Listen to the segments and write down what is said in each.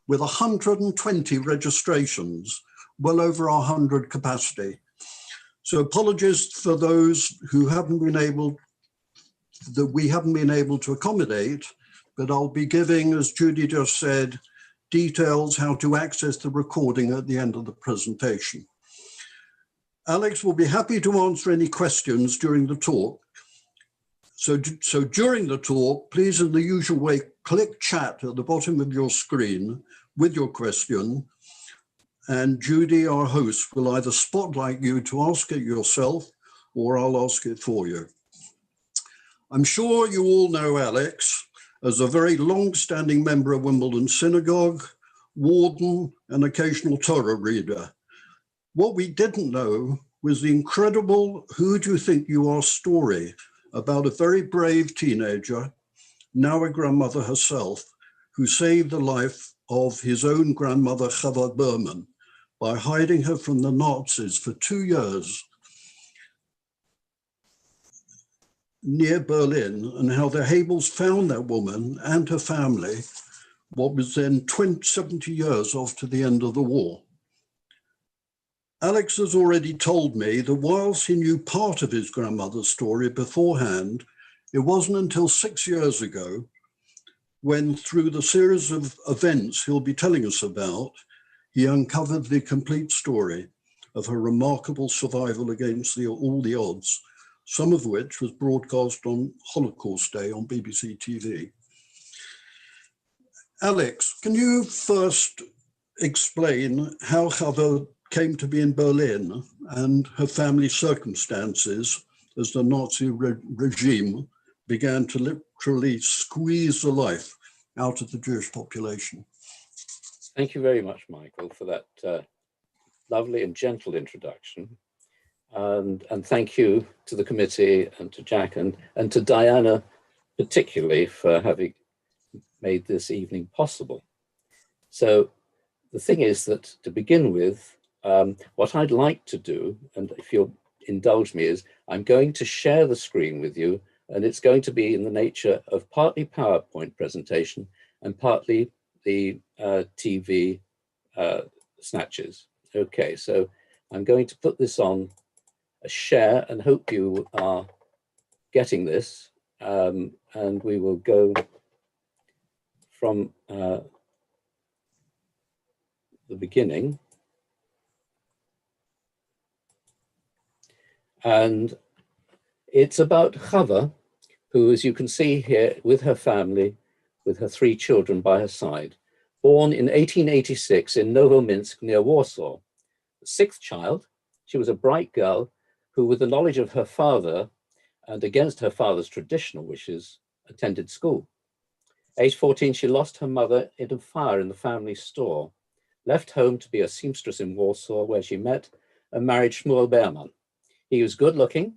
with 120 registrations, well over our 100 capacity. So apologies for those who we haven't been able to accommodate, but I'll be giving, as Judy just said, details how to access the recording at the end of the presentation. Alex will be happy to answer any questions during the talk. So during the talk, please, in the usual way, click chat at the bottom of your screen with your question, and Judy, our host, will either spotlight you to ask it yourself or I'll ask it for you. I'm sure you all know Alex as a very long-standing member of Wimbledon Synagogue, warden, and occasional Torah reader. What we didn't know was the incredible "Who Do You Think You Are" story about a very brave teenager, now a grandmother herself, who saved the life of his own grandmother, Chava Berman, by hiding her from the Nazis for 2 years near Berlin, and how the Habels found that woman and her family, what was then 70 years after the end of the war. Alex has already told me that whilst he knew part of his grandmother's story beforehand, it wasn't until 6 years ago when, through the series of events he'll be telling us about, he uncovered the complete story of her remarkable survival against all the odds, some of which was broadcast on Holocaust Day on BBC TV. Alex, can you first explain how Chava came to be in Berlin and her family's circumstances as the Nazi regime began to literally squeeze the life out of the Jewish population? Thank you very much, Michael, for that lovely and gentle introduction. And thank you to the committee and to Jack and to Diana particularly for having made this evening possible. So the thing is that, to begin with, what I'd like to do, and if you'll indulge me, is I'm going to share the screen with you, and it's going to be in the nature of partly PowerPoint presentation and partly the TV snatches. Okay, so I'm going to put this on a share and hope you are getting this, and we will go from the beginning. And it's about Chava, who, as you can see here, with her family, with her 3 children by her side, born in 1886 in Novominsk near Warsaw. The 6th child, she was a bright girl who, with the knowledge of her father and against her father's traditional wishes, attended school. Age 14, she lost her mother in a fire in the family store, left home to be a seamstress in Warsaw, where she met and married Shmuel Berman. He was good looking,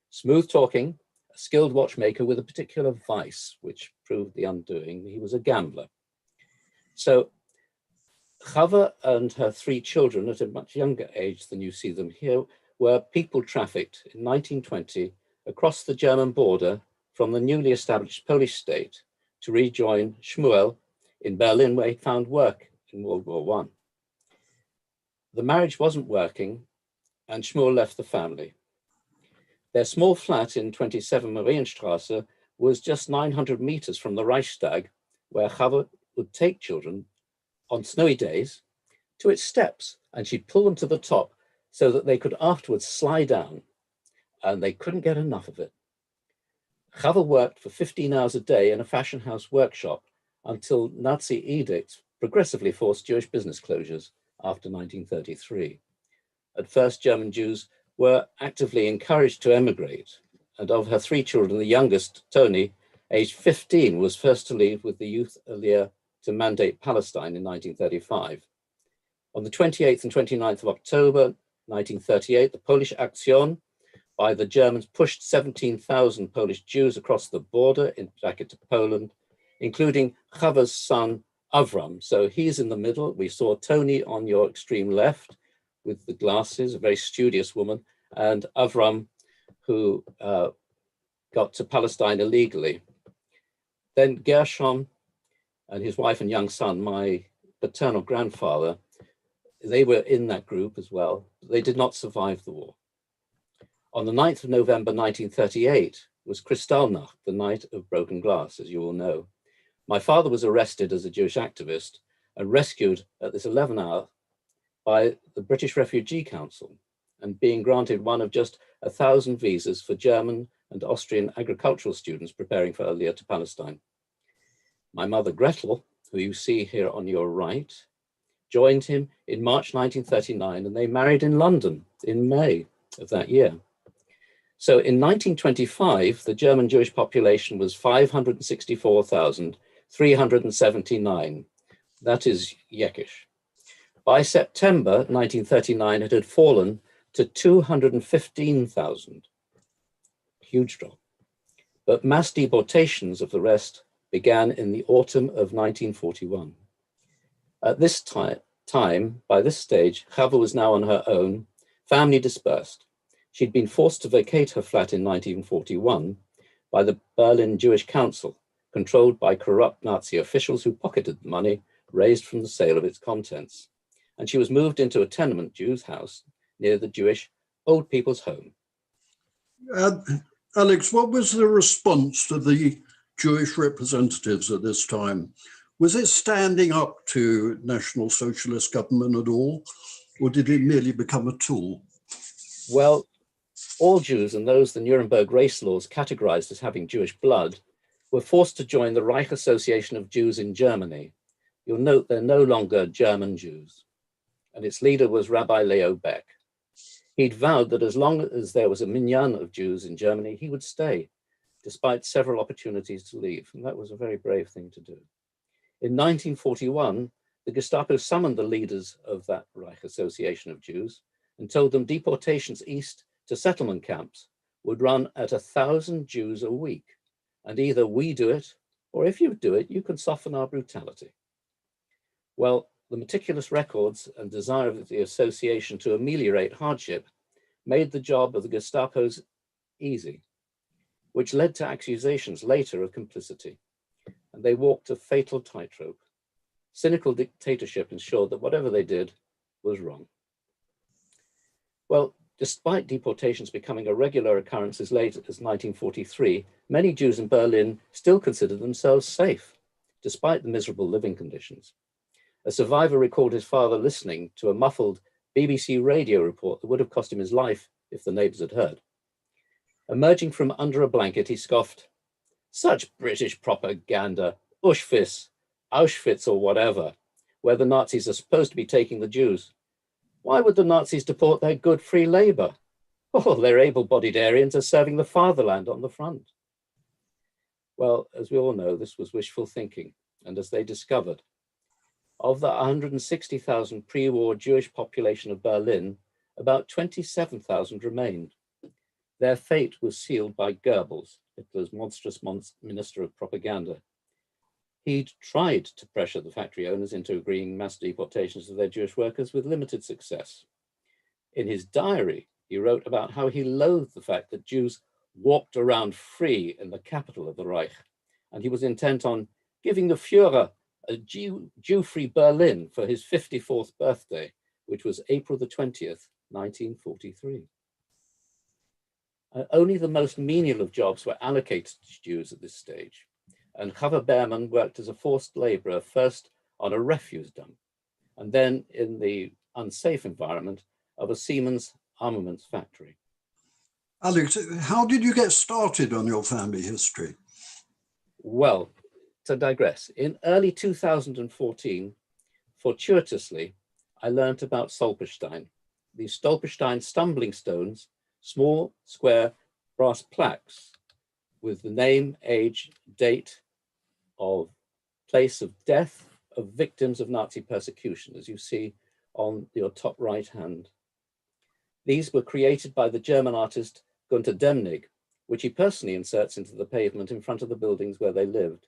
smooth talking, a skilled watchmaker with a particular vice, which proved the undoing. He was a gambler. So Chava and her 3 children, at a much younger age than you see them here, were people trafficked in 1920 across the German border from the newly established Polish state to rejoin Shmuel in Berlin, where he found work in World War I. The marriage wasn't working, and Shmuel left the family. Their small flat in 27 Marienstrasse was just 900 meters from the Reichstag, where Chava would take children on snowy days to its steps, and she'd pull them to the top so that they could afterwards slide down, and they couldn't get enough of it. Chava worked for 15 hours a day in a fashion house workshop until Nazi edicts progressively forced Jewish business closures after 1933. At first, German Jews were actively encouraged to emigrate, and of her 3 children, the youngest, Tony, aged 15, was first to leave with the Youth Aliyah to Mandate Palestine in 1935. On the 28th and 29th of October 1938, the Polish Action by the Germans pushed 17,000 Polish Jews across the border to Poland, including Chava's son, Avram. So he's in the middle. We saw Tony on your extreme left with the glasses, a very studious woman, and Avram, who got to Palestine illegally. Then Gershon and his wife and young son, my paternal grandfather, they were in that group as well. They did not survive the war. On the 9th of November 1938 was Kristallnacht, the night of broken glass, as you all know. My father was arrested as a Jewish activist and rescued at this 11 hour by the British Refugee Council, and being granted one of just 1,000 visas for German and Austrian agricultural students preparing for Aliyah to Palestine. My mother, Gretel, who you see here on your right, joined him in March 1939, and they married in London in May of that year. So in 1925, the German Jewish population was 564,379. That is Yekish. By September 1939, it had fallen to 215,000. Huge drop. But mass deportations of the rest began in the autumn of 1941. At this time, by this stage, Chava was now on her own, family dispersed. She'd been forced to vacate her flat in 1941 by the Berlin Jewish Council, controlled by corrupt Nazi officials who pocketed the money raised from the sale of its contents. And she was moved into a tenement Jews' house near the Jewish Old People's Home. Alex, what was the response to the Jewish representatives at this time? Was it standing up to National Socialist government at all, or did it merely become a tool? Well, all Jews and those the Nuremberg race laws categorized as having Jewish blood were forced to join the Reich Association of Jews in Germany. You'll note they're no longer German Jews. And its leader was Rabbi Leo Beck. He'd vowed that as long as there was a minyan of Jews in Germany, he would stay, despite several opportunities to leave. And that was a very brave thing to do. In 1941, the Gestapo summoned the leaders of that Reich Association of Jews and told them deportations east to settlement camps would run at 1,000 Jews a week. And either we do it, or if you do it, you can soften our brutality. Well, the meticulous records and desire of the association to ameliorate hardship made the job of the Gestapo's easy, which led to accusations later of complicity. And they walked a fatal tightrope. Cynical dictatorship ensured that whatever they did was wrong. Well, despite deportations becoming a regular occurrence as late as 1943, many Jews in Berlin still considered themselves safe, despite the miserable living conditions. A survivor recalled his father listening to a muffled BBC radio report that would have cost him his life if the neighbors had heard. Emerging from under a blanket, he scoffed, "Such British propaganda, Auschwitz or whatever, where the Nazis are supposed to be taking the Jews. Why would the Nazis deport their good free labor? Oh, their able-bodied Aryans are serving the fatherland on the front." Well, as we all know, this was wishful thinking. And as they discovered, of the 160,000 pre-war Jewish population of Berlin, about 27,000 remained. Their fate was sealed by Goebbels, Hitler's monstrous minister of propaganda. He'd tried to pressure the factory owners into agreeing mass deportations of their Jewish workers with limited success. In his diary, he wrote about how he loathed the fact that Jews walked around free in the capital of the Reich, and he was intent on giving the Führer a Jew-free Berlin for his 54th birthday, which was April the 20th, 1943. Only the most menial of jobs were allocated to Jews at this stage, and Chava Behrman worked as a forced laborer, first on a refuse dump, and then in the unsafe environment of a Siemens armaments factory. Alex, how did you get started on your family history? Well, to digress, in early 2014, fortuitously, I learned about Stolperstein. These Stolperstein stumbling stones, small square brass plaques with the name, age, date of place of death of victims of Nazi persecution, as you see on your top right hand. These were created by the German artist Gunter Demnig, which he personally inserts into the pavement in front of the buildings where they lived.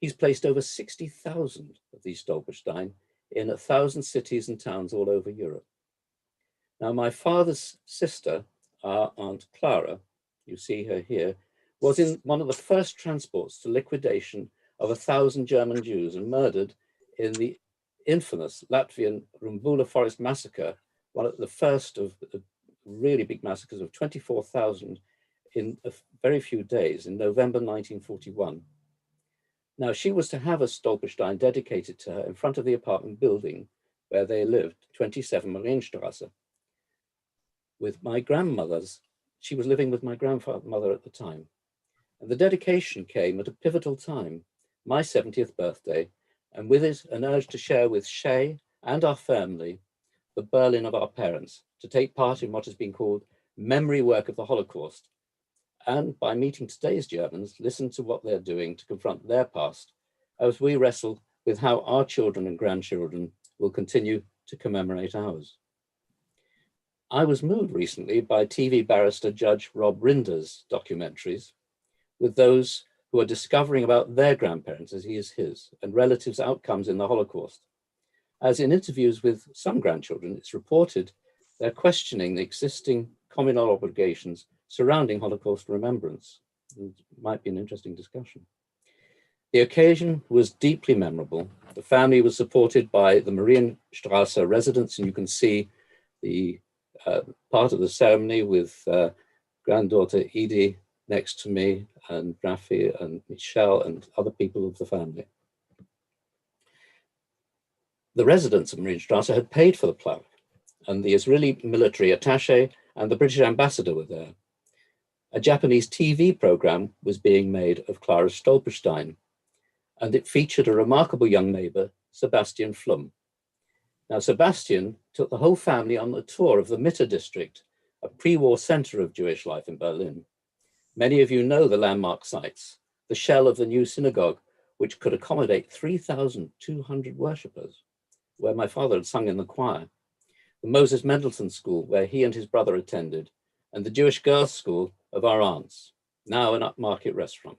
He's placed over 60,000 of these Stolperstein in 1,000 cities and towns all over Europe. Now, my father's sister, our Aunt Clara, you see her here, was in one of the first transports to liquidation of 1,000 German Jews and murdered in the infamous Latvian Rumbula forest massacre, one of the first of really big massacres of 24,000 in a very few days in November 1941. Now, she was to have a Stolperstein dedicated to her in front of the apartment building where they lived, 27 Marienstrasse. With my grandmother's, she was living with my grandmother at the time. And the dedication came at a pivotal time, my 70th birthday, and with it an urge to share with Shay and our family the Berlin of our parents, to take part in what has been called memory work of the Holocaust, and by meeting today's Germans, listen to what they're doing to confront their past as we wrestle with how our children and grandchildren will continue to commemorate ours. I was moved recently by TV barrister Judge Rob Rinder's documentaries with those who are discovering about their grandparents as he is his and relatives' outcomes in the Holocaust. As in interviews with some grandchildren, it's reported they're questioning the existing communal obligations surrounding Holocaust remembrance. It might be an interesting discussion. The occasion was deeply memorable. The family was supported by the Marienstrasse residents, and you can see the part of the ceremony with granddaughter Edie next to me, and Rafi and Michelle and other people of the family. The residents of Marienstrasse had paid for the plaque, and the Israeli military attaché and the British ambassador were there. A Japanese TV program was being made of Clara Stolperstein, and it featured a remarkable young neighbor, Sebastian Flum. Now, Sebastian took the whole family on a tour of the Mitte district, a pre-war center of Jewish life in Berlin. Many of you know the landmark sites, the shell of the new synagogue, which could accommodate 3,200 worshippers, where my father had sung in the choir, the Moses Mendelssohn School, where he and his brother attended, and the Jewish girls' school of our aunts, now an upmarket restaurant.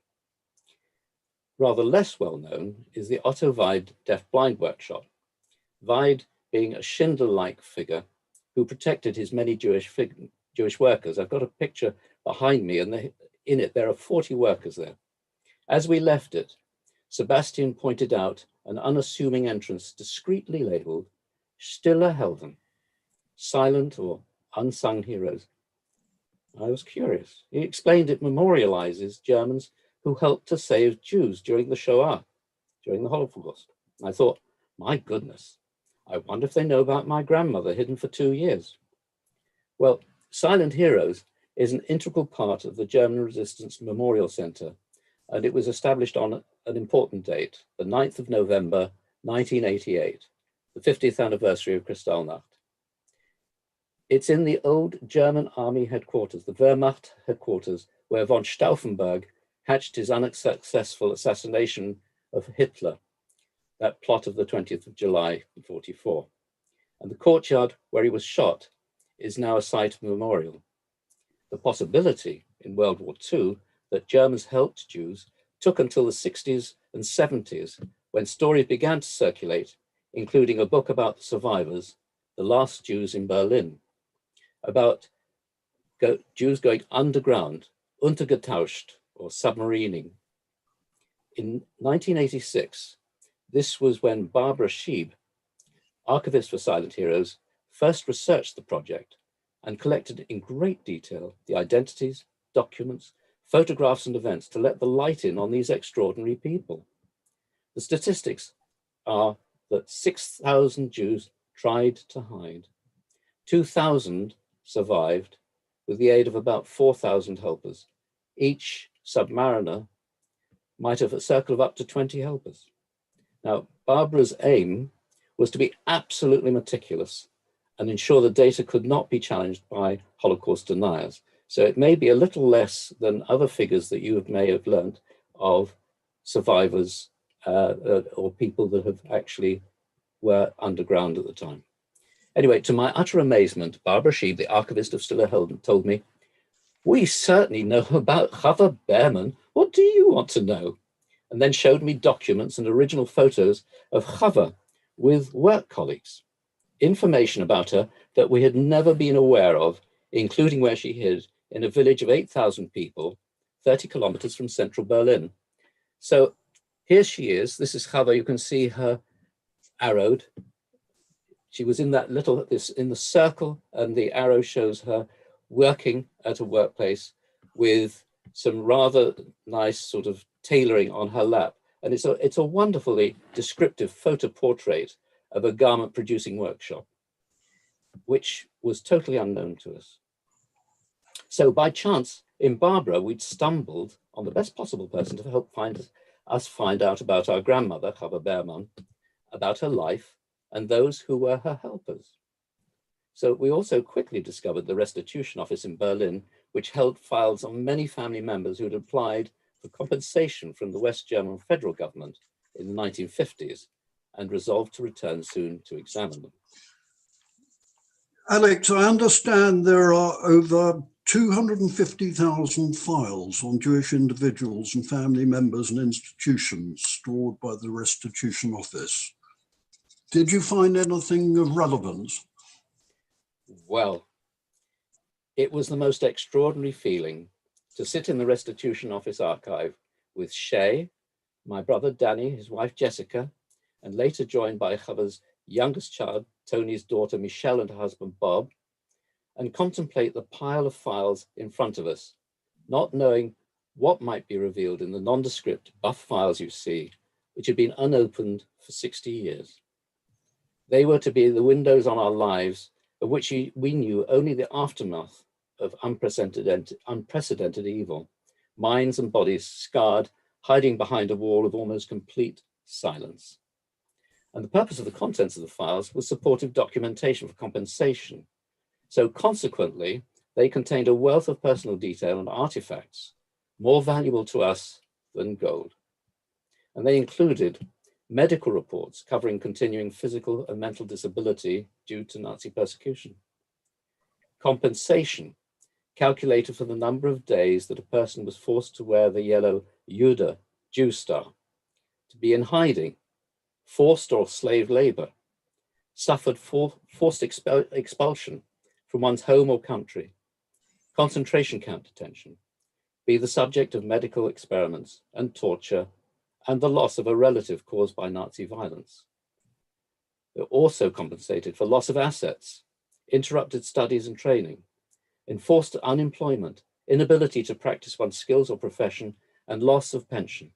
Rather less well known is the Otto Weid deaf-blind workshop, Weid being a Schindler-like figure who protected his many Jewish workers. I've got a picture behind me, and in it there are 40 workers there. As we left it, Sebastian pointed out an unassuming entrance discreetly labeled Stille Helden, silent or unsung heroes. I was curious. He explained it memorializes Germans who helped to save Jews during the Shoah, during the Holocaust. I thought, my goodness, I wonder if they know about my grandmother hidden for 2 years. Well, Silent Heroes is an integral part of the German Resistance Memorial Center, and it was established on an important date, the 9th of November, 1988, the 50th anniversary of Kristallnacht. It's in the old German army headquarters, the Wehrmacht headquarters, where von Stauffenberg hatched his unsuccessful assassination of Hitler, that plot of the 20th of July, 1944. And the courtyard where he was shot is now a site of memorial. The possibility in World War II that Germans helped Jews took until the 60s and 70s, when stories began to circulate, including a book about the survivors, The Last Jews in Berlin, about Jews going underground, untergetauscht, or submarining. In 1986, this was when Barbara Schieb, archivist for Silent Heroes, first researched the project and collected in great detail the identities, documents, photographs, and events to let the light in on these extraordinary people. The statistics are that 6,000 Jews tried to hide, 2,000 survived with the aid of about 4,000 helpers. Each submariner might have a circle of up to 20 helpers. Now, Barbara's aim was to be absolutely meticulous and ensure the data could not be challenged by Holocaust deniers. So it may be a little less than other figures that you may have learned of survivors or people that have actually were underground at the time. Anyway, to my utter amazement, Barbara Schieb, the archivist of Stille Helden, told me, "We certainly know about Chava Behrman. What do you want to know?" And then showed me documents and original photos of Chava with work colleagues, information about her that we had never been aware of, including where she hid in a village of 8,000 people, 30 kilometers from central Berlin. So here she is. This is Chava. You can see her arrowed. She was in that in the circle, and the arrow shows her working at a workplace with some rather nice sort of tailoring on her lap. And it's a wonderfully descriptive photo portrait of a garment producing workshop, which was totally unknown to us. So by chance, in Barbara, we'd stumbled on the best possible person to help us find out about our grandmother, Chava Beerman, about her life and those who were her helpers. So we also quickly discovered the restitution office in Berlin, which held files on many family members who had applied for compensation from the West German federal government in the 1950s and resolved to return soon to examine them. Alex, I understand there are over 250,000 files on Jewish individuals and family members and institutions stored by the Restitution Office. Did you find anything of relevance? Well, it was the most extraordinary feeling to sit in the Restitution Office archive with Shay, my brother Danny, his wife Jessica, and later joined by Chava's youngest child, Tony's daughter Michelle, and her husband Bob, and contemplate the pile of files in front of us, not knowing what might be revealed in the nondescript buff files you see, which had been unopened for 60 years. They were to be the windows on our lives, of which we knew only the aftermath of unprecedented evil, minds and bodies scarred, hiding behind a wall of almost complete silence. And the purpose of the contents of the files was supportive documentation for compensation. So consequently, they contained a wealth of personal detail and artifacts, more valuable to us than gold. And they included medical reports covering continuing physical and mental disability due to Nazi persecution, compensation calculated for the number of days that a person was forced to wear the yellow Jude, Jew star, to be in hiding, forced or slave labor, suffered forced expulsion from one's home or country, concentration camp detention, be the subject of medical experiments and torture, and the loss of a relative caused by Nazi violence. They're also compensated for loss of assets, interrupted studies and training, enforced unemployment, inability to practice one's skills or profession, and loss of pension.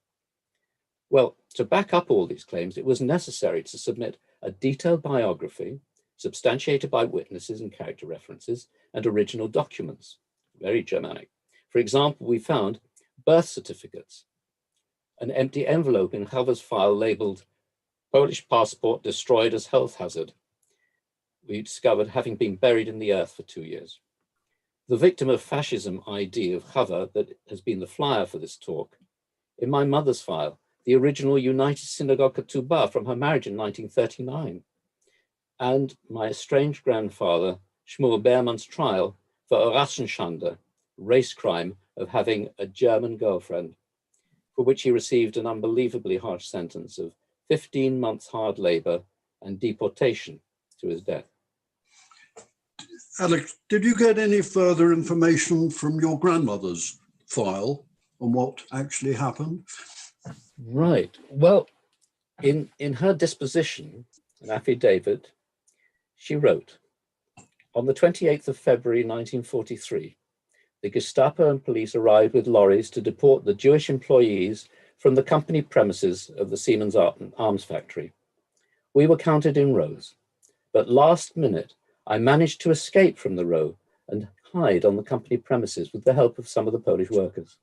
Well, to back up all these claims, it was necessary to submit a detailed biography, substantiated by witnesses and character references, and original documents. Very Germanic. For example, we found birth certificates, an empty envelope in Chava's file labeled Polish passport destroyed as health hazard. We discovered having been buried in the earth for 2 years. The victim of fascism ID of Chava that has been the flyer for this talk. In my mother's file, the original United Synagogue Ketubah from her marriage in 1939. And my estranged grandfather, Shmuel Beerman's trial for a Rassenschande, race crime of having a German girlfriend, for which he received an unbelievably harsh sentence of 15 months hard labor and deportation to his death. Alex, did you get any further information from your grandmother's file on what actually happened? Right. Well, in her disposition, an affidavit, she wrote, on the 28th of February, 1943, the Gestapo and police arrived with lorries to deport the Jewish employees from the company premises of the Siemens arms factory. We were counted in rows, but last minute, I managed to escape from the row and hide on the company premises with the help of some of the Polish workers.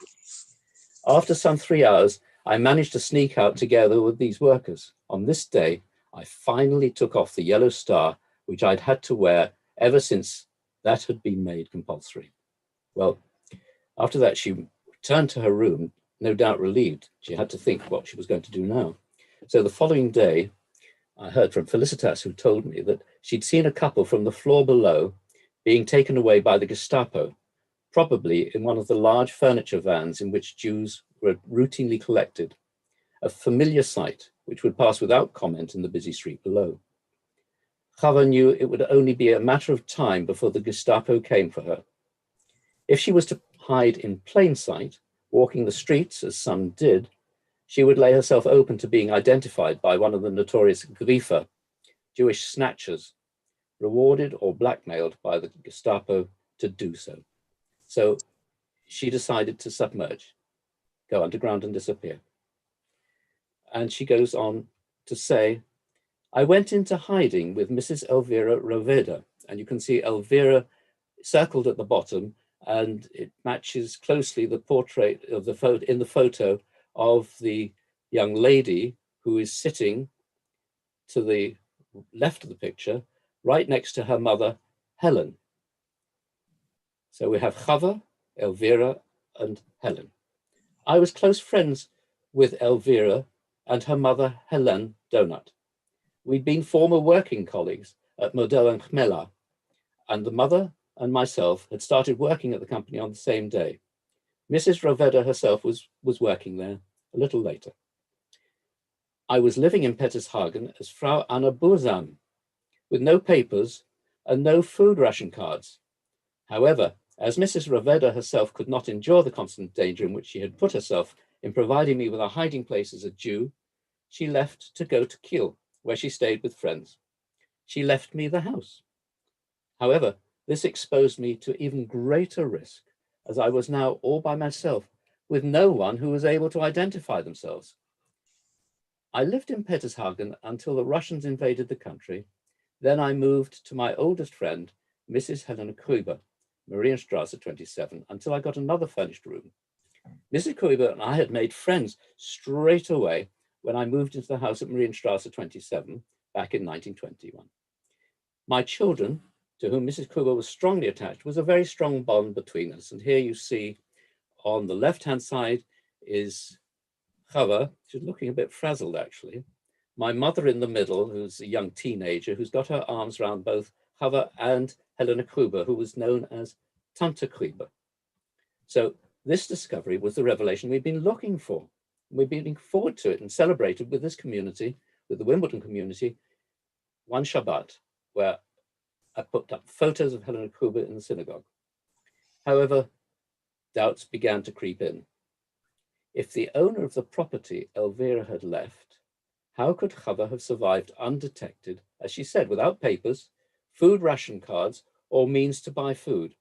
After some 3 hours, I managed to sneak out together with these workers. On this day, I finally took off the yellow star, which I'd had to wear ever since that had been made compulsory. Well, after that, she returned to her room, no doubt relieved. She had to think what she was going to do now. So the following day, I heard from Felicitas, who told me that she'd seen a couple from the floor below being taken away by the Gestapo, probably in one of the large furniture vans in which Jews were routinely collected, a familiar sight which would pass without comment in the busy street below. Chava knew it would only be a matter of time before the Gestapo came for her. If she was to hide in plain sight, walking the streets as some did, she would lay herself open to being identified by one of the notorious Griefer, Jewish snatchers, rewarded or blackmailed by the Gestapo to do so. So she decided to submerge, go underground and disappear. And she goes on to say, I went into hiding with Mrs. Elvira Roveda, and you can see Elvira circled at the bottom, and it matches closely the portrait of the photo in the photo of the young lady who is sitting to the left of the picture, right next to her mother, Helen. So we have Chava, Elvira, and Helen. I was close friends with Elvira and her mother, Helen Donut. We'd been former working colleagues at Model and Chmela, and the mother and myself had started working at the company on the same day. Mrs. Roveda herself was working there a little later. I was living in Petershagen as Frau Anna Bursam, with no papers and no food ration cards. However, as Mrs. Roveda herself could not endure the constant danger in which she had put herself in providing me with a hiding place as a Jew, she left to go to Kiel, where she stayed with friends. She left me the house. However, this exposed me to even greater risk, as I was now all by myself, with no one who was able to identify themselves. I lived in Petershagen until the Russians invaded the country. Then I moved to my oldest friend, Mrs. Helena Kuiber, Marienstrasse 27, until I got another furnished room. Mrs. Kuiber and I had made friends straight away when I moved into the house at Marienstrasse 27 back in 1921. My children, to whom Mrs. Kuiber was strongly attached, was a very strong bond between us. And here you see on the left-hand side is Chava. She's looking a bit frazzled, actually. My mother in the middle, who's a young teenager, who's got her arms around both Chava and Helena Kuiber, who was known as Tante Kuiber. So this discovery was the revelation we'd been looking for. We've been looking forward to it and celebrated with this community, with the Wimbledon community, one Shabbat, where I put up photos of Helena Kuiber in the synagogue. However, doubts began to creep in. If the owner of the property Elvira had left, how could Chava have survived undetected, as she said, without papers, food ration cards, or means to buy food?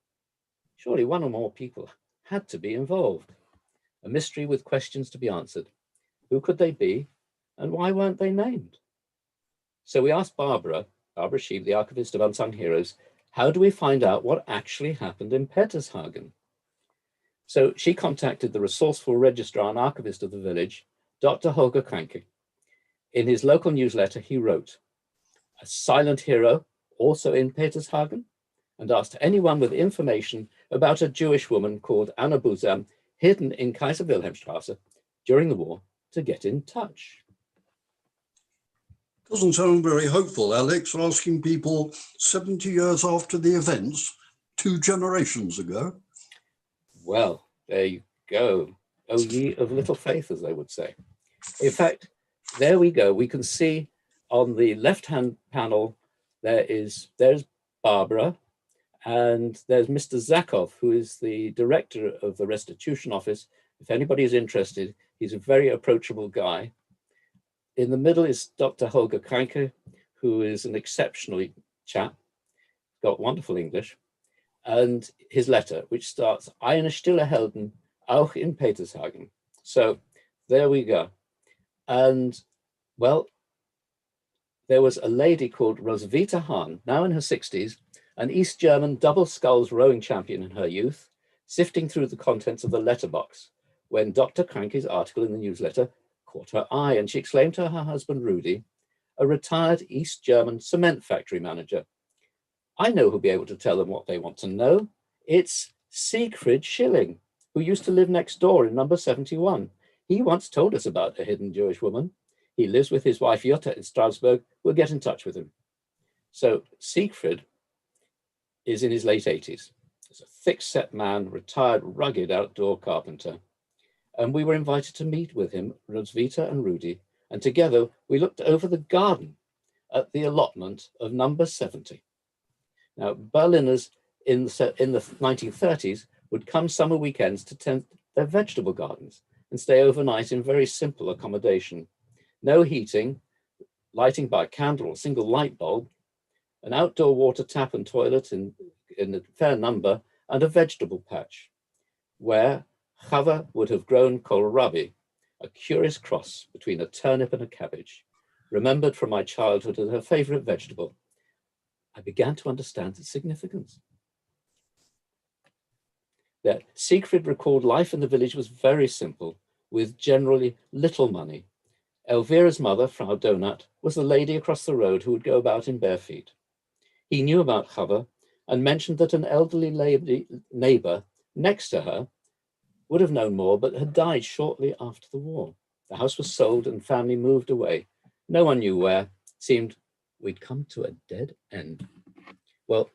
Surely one or more people had to be involved. A mystery with questions to be answered. Who could they be, and why weren't they named? So we asked Barbara Sheep, the archivist of Unsung Heroes, how do we find out what actually happened in Petershagen? So she contacted the resourceful registrar and archivist of the village, Dr. Holger Kranke. In his local newsletter, he wrote, a silent hero, also in Petershagen, and asked anyone with information about a Jewish woman called Anna Bursam, hidden in Kaiser Wilhelmstrasse during the war, to get in touch. Doesn't sound very hopeful, Alex, asking people 70 years after the events, 2 generations ago. Well, there you go. O ye of little faith, as they would say. In fact, there we go. We can see on the left-hand panel, there's Barbara, and there's Mr. Zakov, who is the director of the restitution office. If anybody is interested, he's a very approachable guy. In the middle is Dr. Holger Kranke, who is an exceptional chap, got wonderful English, and his letter, which starts, Eine stille Helden, auch in Petershagen. So there we go. And well, there was a lady called Roswitha Hahn, now in her 60s, an East German double sculls rowing champion in her youth, sifting through the contents of the letterbox when Dr. Kranke's article in the newsletter caught her eye, and she exclaimed to her husband, Rudy, a retired East German cement factory manager, I know who'll be able to tell them what they want to know. It's Siegfried Schilling, who used to live next door in number 71. He once told us about a hidden Jewish woman. He lives with his wife Jutta in Strasbourg. We'll get in touch with him. So Siegfried is in his late 80s. He's a thick-set man, retired, rugged outdoor carpenter. And we were invited to meet with him, Roswitha and Rudy, and together we looked over the garden at the allotment of number 70. Now, Berliners in the 1930s would come summer weekends to tend their vegetable gardens and stay overnight in very simple accommodation. No heating, lighting by candle or single light bulb, an outdoor water tap and toilet in a fair number, and a vegetable patch, where Chava would have grown kohlrabi, a curious cross between a turnip and a cabbage, remembered from my childhood as her favorite vegetable. I began to understand its significance. That Siegfried recalled life in the village was very simple, with generally little money. Elvira's mother, Frau Donat, was the lady across the road who would go about in bare feet. He knew about Chava and mentioned that an elderly neighbor next to her would have known more, but had died shortly after the war. The house was sold and family moved away. No one knew where. It seemed we'd come to a dead end. Well,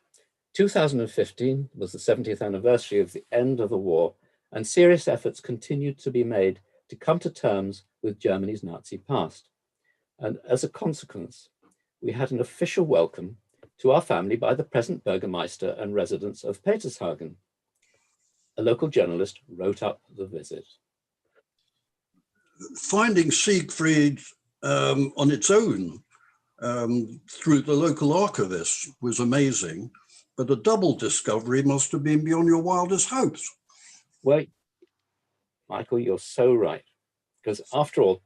2015 was the 70th anniversary of the end of the war, and serious efforts continued to be made to come to terms with Germany's Nazi past. And as a consequence, we had an official welcome to our family by the present Burgermeister and residents of Petershagen. A local journalist wrote up the visit. Finding Siegfried on its own through the local archivist was amazing, but a double discovery must have been beyond your wildest hopes. Well, Michael, you're so right. Because after all,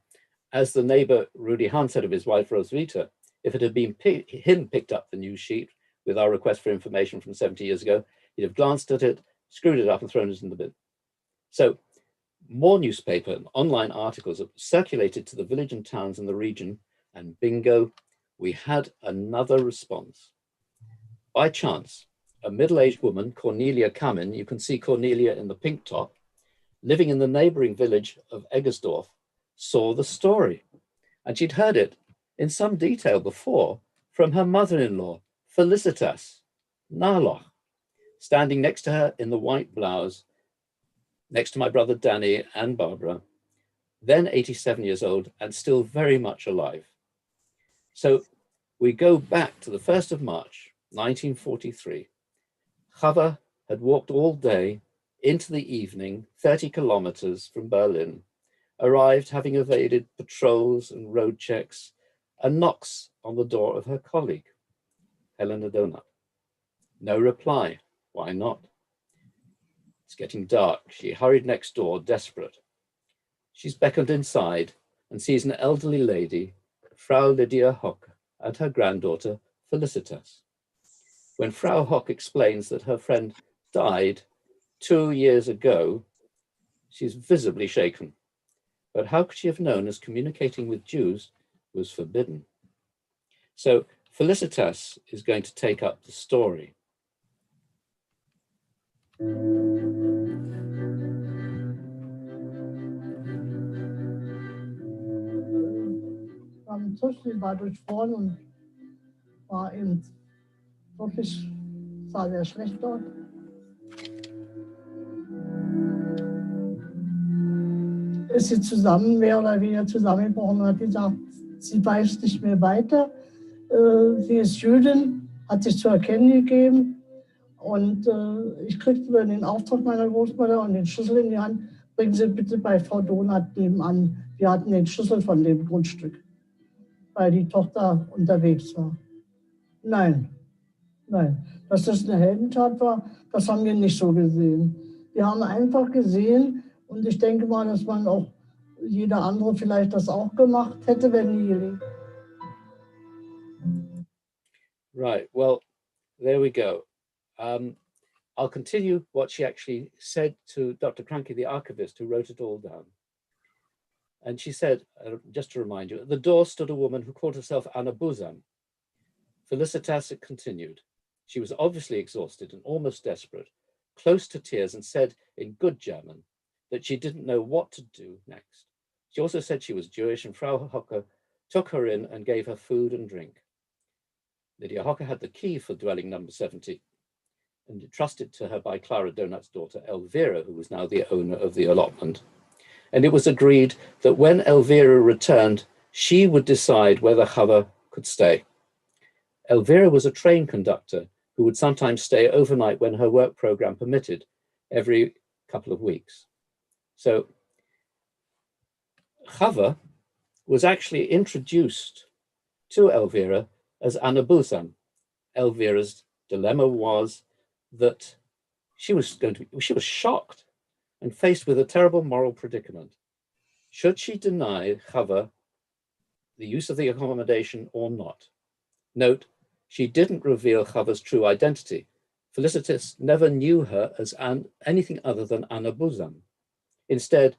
as the neighbor Rudy Hahn said of his wife Roswitha, if it had been him picked up the news sheet with our request for information from 70 years ago, he'd have glanced at it, screwed it up and thrown it in the bin. So more newspaper and online articles circulated to the village and towns in the region, and bingo, we had another response. By chance, a middle-aged woman, Cornelia Kamin, you can see Cornelia in the pink top, living in the neighboring village of Eggersdorf, saw the story. And she'd heard it in some detail before from her mother-in-law, Felicitas Narloch, standing next to her in the white blouse, next to my brother Danny and Barbara, then 87 years old and still very much alive. So we go back to the 1st of March, 1943. Chava had walked all day into the evening, 30 kilometers from Berlin, arrived having evaded patrols and road checks, and knocks on the door of her colleague, Helena Donat. No reply. Why not? It's getting dark. She hurried next door, desperate. She's beckoned inside and sees an elderly lady, Frau Lydia Hock, and her granddaughter, Felicitas. When Frau Hock explains that her friend died 2 years ago, she's visibly shaken. But how could she have known, as communicating with Jews was forbidden? So Felicitas is going to take up the story. Am Tisch, die war durchfroren und war eben wirklich, sah sehr schlecht dort. Ist sie zusammen, mehr oder weniger zusammengebrochen und hat gesagt, sie weiß nicht mehr weiter. Sie ist Jüdin, hat sich zu erkennen gegeben. Und ich kriegte dann den Auftrag meiner Großmutter und den Schlüssel in die Hand, bringen Sie bitte bei Frau Donat nebenan. Wir hatten den Schlüssel von dem Grundstück, weil die Tochter unterwegs war. Nein, nein. Dass das eine Heldentat war, das haben wir nicht so gesehen. Wir haben einfach gesehen, und ich denke mal, dass man auch jeder andere vielleicht das auch gemacht hätte, wenn die gelebt. Right, well, there we go. I'll continue what she actually said to Dr. Kranke, the archivist, who wrote it all down. And she said, just to remind you, at the door stood a woman who called herself Anna Buzan. Felicitas continued. She was obviously exhausted and almost desperate, close to tears, and said in good German that she didn't know what to do next. She also said she was Jewish, and Frau Hocker took her in and gave her food and drink. Lydia Hocker had the key for dwelling number 70, and entrusted to her by Clara Donat's daughter, Elvira, who was now the owner of the allotment. And it was agreed that when Elvira returned, she would decide whether Chava could stay. Elvira was a train conductor who would sometimes stay overnight when her work program permitted, every couple of weeks. So Chava was actually introduced to Elvira as Anna Buzan. Elvira's dilemma was that she was shocked and faced with a terrible moral predicament. Should she deny Chava the use of the accommodation or not? Note, she didn't reveal Chava's true identity. Felicitas never knew her as anything other than Anna Buzan. Instead,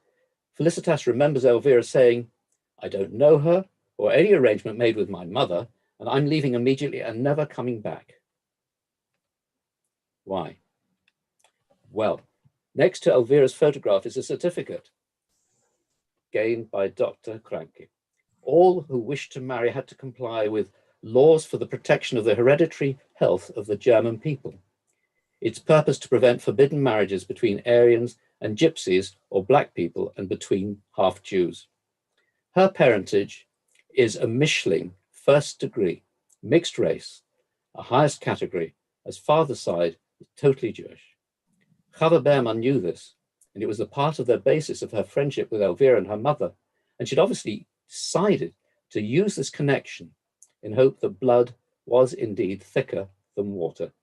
Felicitas remembers Elvira saying, "I don't know her or any arrangement made with my mother, and I'm leaving immediately and never coming back." Why? Well, next to Elvira's photograph is a certificate gained by Dr. Kranke. All who wished to marry had to comply with laws for the protection of the hereditary health of the German people. Its purpose to prevent forbidden marriages between Aryans and Gypsies or Black people and between half Jews. Her parentage is a Mischling, first degree, mixed race, a highest category, as father's side is totally Jewish. Chava Behrman knew this, and it was a part of the basis of her friendship with Elvira and her mother, and she'd obviously decided to use this connection in hope that blood was indeed thicker than water.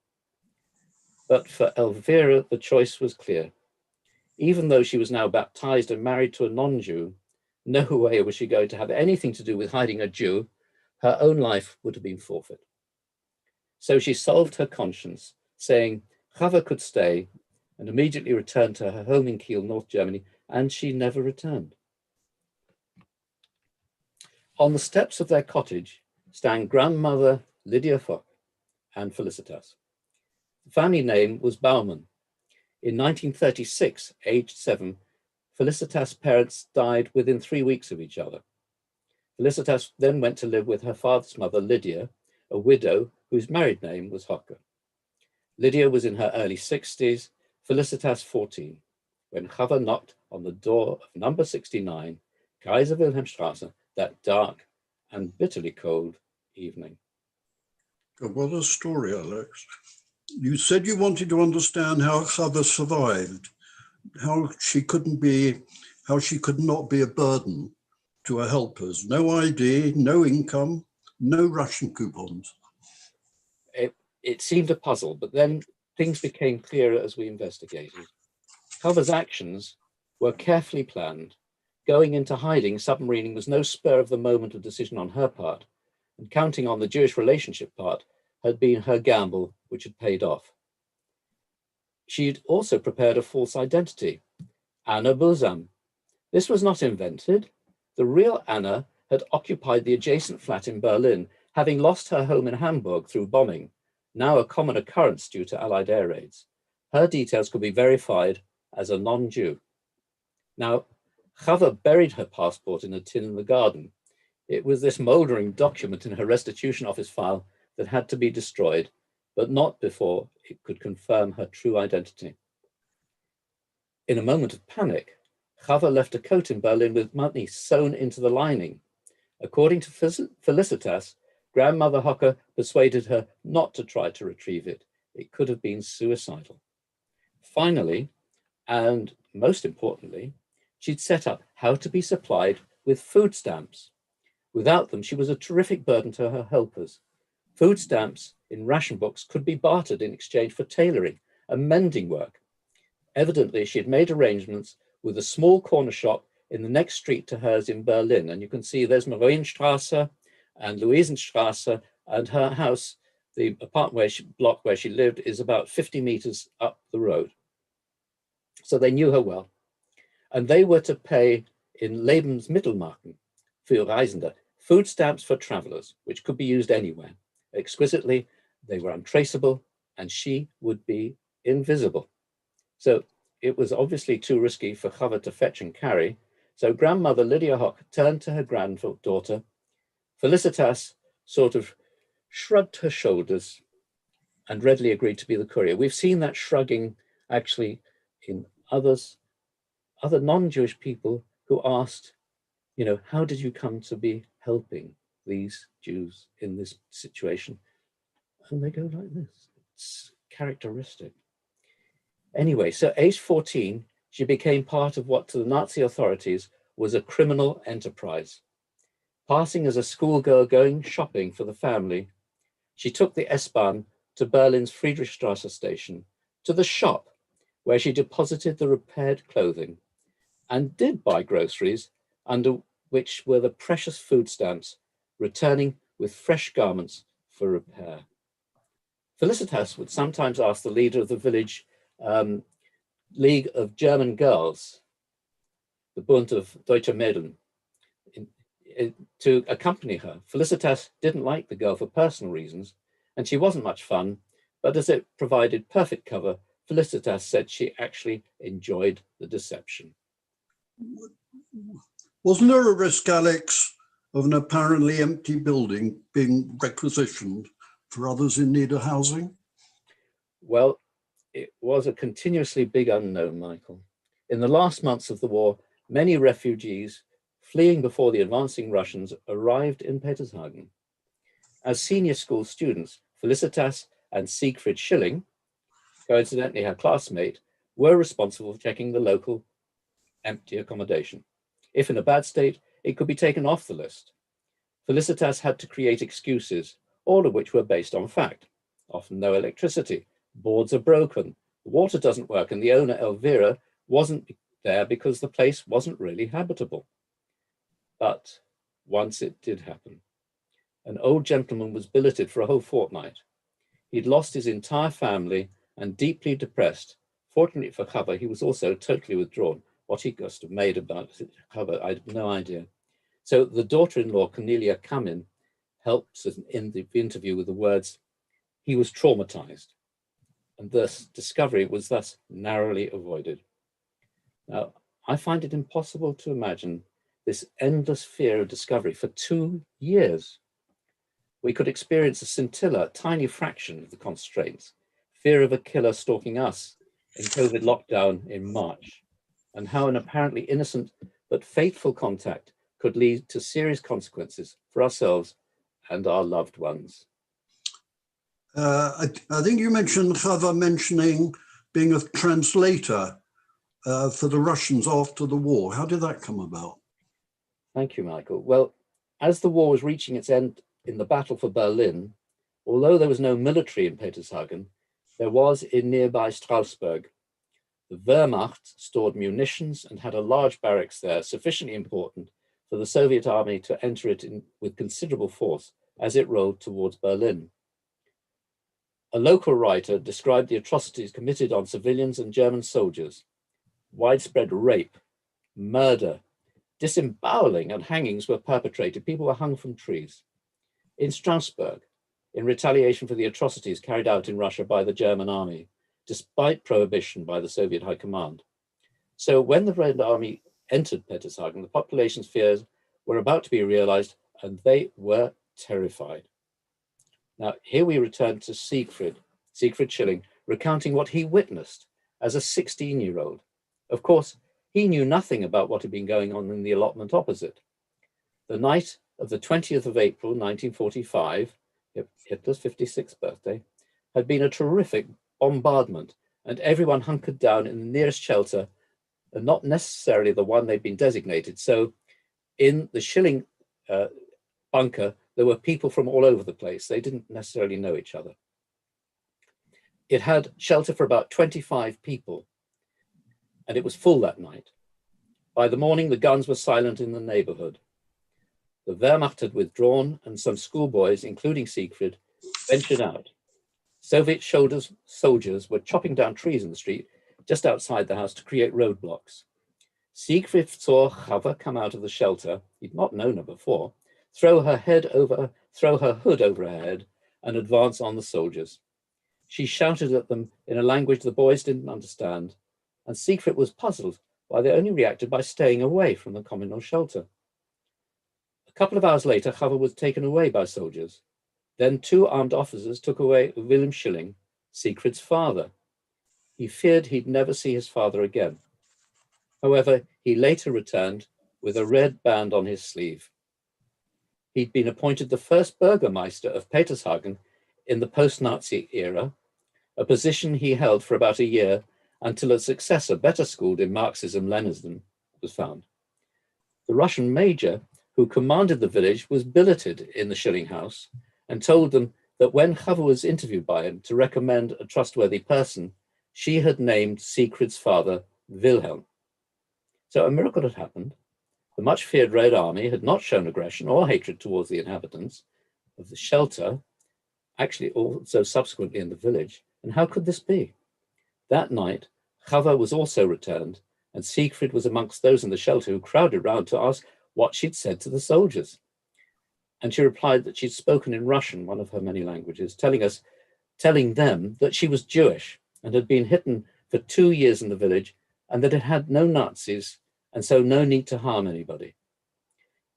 But for Elvira, the choice was clear. Even though she was now baptized and married to a non-Jew, no way was she going to have anything to do with hiding a Jew. Her own life would have been forfeit. So she solved her conscience, saying Chava could stay, and immediately returned to her home in Kiel, North Germany, and she never returned. On the steps of their cottage stand grandmother Lydia Fock and Felicitas. The family name was Baumann. In 1936, aged 7, Felicitas' parents died within 3 weeks of each other. Felicitas then went to live with her father's mother, Lydia, a widow whose married name was Hocker. Lydia was in her early 60s, Felicitas 14, when Chava knocked on the door of number 69, Kaiser Wilhelmstrasse, that dark and bitterly cold evening. What a story, Alex. You said you wanted to understand how Chava survived, how she could not be a burden to her helpers. No ID, no income, no ration coupons. It seemed a puzzle, but then things became clearer as we investigated. Chava's actions were carefully planned. Going into hiding, submarining was no spur of the moment of decision on her part, and counting on the Jewish relationship part had been her gamble, which had paid off. She'd also prepared a false identity, Anna Buzan. This was not invented. The real Anna had occupied the adjacent flat in Berlin, having lost her home in Hamburg through bombing, now a common occurrence due to Allied air raids. Her details could be verified as a non-Jew. Now, Chava buried her passport in a tin in the garden. It was this mouldering document in her restitution office file that had to be destroyed, but not before it could confirm her true identity. In a moment of panic, Chava left a coat in Berlin with money sewn into the lining. According to Felicitas, grandmother Hocker persuaded her not to try to retrieve it. It could have been suicidal. Finally, and most importantly, she'd set up how to be supplied with food stamps. Without them, she was a terrific burden to her helpers. Food stamps in ration books could be bartered in exchange for tailoring and mending work. Evidently, she had made arrangements with a small corner shop in the next street to hers in Berlin. And you can see there's Marienstrasse and Luisenstrasse, and her house, the apartment block where she lived, is about 50 meters up the road. So they knew her well. And they were to pay in Lebensmittelmarken für Reisende, food stamps for travelers, which could be used anywhere. Exquisitely, they were untraceable, and she would be invisible. So it was obviously too risky for Chava to fetch and carry. So grandmother Lydia Hock turned to her granddaughter. Felicitas sort of shrugged her shoulders and readily agreed to be the courier. We've seen that shrugging actually in other non-Jewish people who asked, how did you come to be helping these Jews in this situation? And they go like this. It's characteristic. Anyway, so age 14, she became part of what to the Nazi authorities was a criminal enterprise. Passing as a schoolgirl going shopping for the family, she took the S-Bahn to Berlin's Friedrichstrasse station, to the shop where she deposited the repaired clothing and did buy groceries, under which were the precious food stamps, returning with fresh garments for repair. Felicitas would sometimes ask the leader of the village League of German Girls, the Bund of Deutsche Mädchen, to accompany her. Felicitas didn't like the girl for personal reasons, and she wasn't much fun, but as it provided perfect cover, Felicitas said she actually enjoyed the deception. Wasn't there a risk, Alex, of an apparently empty building being requisitioned for others in need of housing? Well, it was a continuously big unknown, Michael. In the last months of the war, many refugees fleeing before the advancing Russians arrived in Petershagen. As senior school students, Felicitas and Siegfried Schilling, coincidentally her classmate, were responsible for checking the local empty accommodation. If in a bad state, it could be taken off the list. Felicitas had to create excuses, all of which were based on fact. Often no electricity, boards are broken, the water doesn't work, and the owner, Elvira, wasn't there because the place wasn't really habitable. But once it did happen. An old gentleman was billeted for a whole fortnight. He'd lost his entire family and deeply depressed. Fortunately for Chava, he was also totally withdrawn. What he must have made about Chava, I have no idea. So the daughter-in-law, Cornelia Kamin, helps in the interview with the words, "He was traumatized," and thus discovery was thus narrowly avoided. Now, I find it impossible to imagine this endless fear of discovery for 2 years. We could experience a scintilla, a tiny fraction of the constraints, fear of a killer stalking us in COVID lockdown in March, and how an apparently innocent but fateful contact could lead to serious consequences for ourselves and our loved ones. I think you mentioned Chava mentioning being a translator for the Russians after the war. How did that come about? Thank you, Michael. Well, as the war was reaching its end in the battle for Berlin, although there was no military in Petershagen, there was in nearby Strasbourg. The Wehrmacht stored munitions and had a large barracks there, sufficiently important for the Soviet army to enter it in with considerable force as it rolled towards Berlin. A local writer described the atrocities committed on civilians and German soldiers: widespread rape, murder, disemboweling and hangings were perpetrated. People were hung from trees. In Strasbourg, in retaliation for the atrocities carried out in Russia by the German army, despite prohibition by the Soviet High Command. So when the Red Army entered Petershagen, the population's fears were about to be realized, and they were terrified. Now, here we return to Siegfried Schilling, recounting what he witnessed as a 16-year-old. Of course, he knew nothing about what had been going on in the allotment opposite. The night of the 20th of April, 1945, Hitler's 56th birthday, had been a terrific bombardment, and everyone hunkered down in the nearest shelter, and not necessarily the one they'd been designated. So in the Schilling bunker, there were people from all over the place. They didn't necessarily know each other. It had shelter for about 25 people, and it was full that night. By the morning, the guns were silent in the neighborhood. The Wehrmacht had withdrawn, and some schoolboys, including Siegfried, ventured out. Soviet soldiers were chopping down trees in the street just outside the house to create roadblocks. Siegfried saw Chava come out of the shelter, he'd not known her before, throw her hood over her head, and advance on the soldiers. She shouted at them in a language the boys didn't understand, and Siegfried was puzzled why they only reacted by staying away from the communal shelter. A couple of hours later, Chava was taken away by soldiers. Then 2 armed officers took away Wilhelm Schilling, Siegfried's father. He feared he'd never see his father again. However, he later returned with a red band on his sleeve. He'd been appointed the first Burgermeister of Petershagen in the post-Nazi era, a position he held for about a year until a successor, better schooled in Marxism-Leninism, was found. The Russian major who commanded the village, was billeted in the Shilling House and told them that when Chava was interviewed by him to recommend a trustworthy person, she had named Siegfried's father Wilhelm. So a miracle had happened. The much feared Red Army had not shown aggression or hatred towards the inhabitants of the shelter, actually also subsequently in the village. And how could this be? That night, Chava was also returned, and Siegfried was amongst those in the shelter who crowded round to ask what she'd said to the soldiers. And she replied that she'd spoken in Russian, one of her many languages, telling them that she was Jewish and had been hidden for 2 years in the village, and that it had no Nazis, and so no need to harm anybody.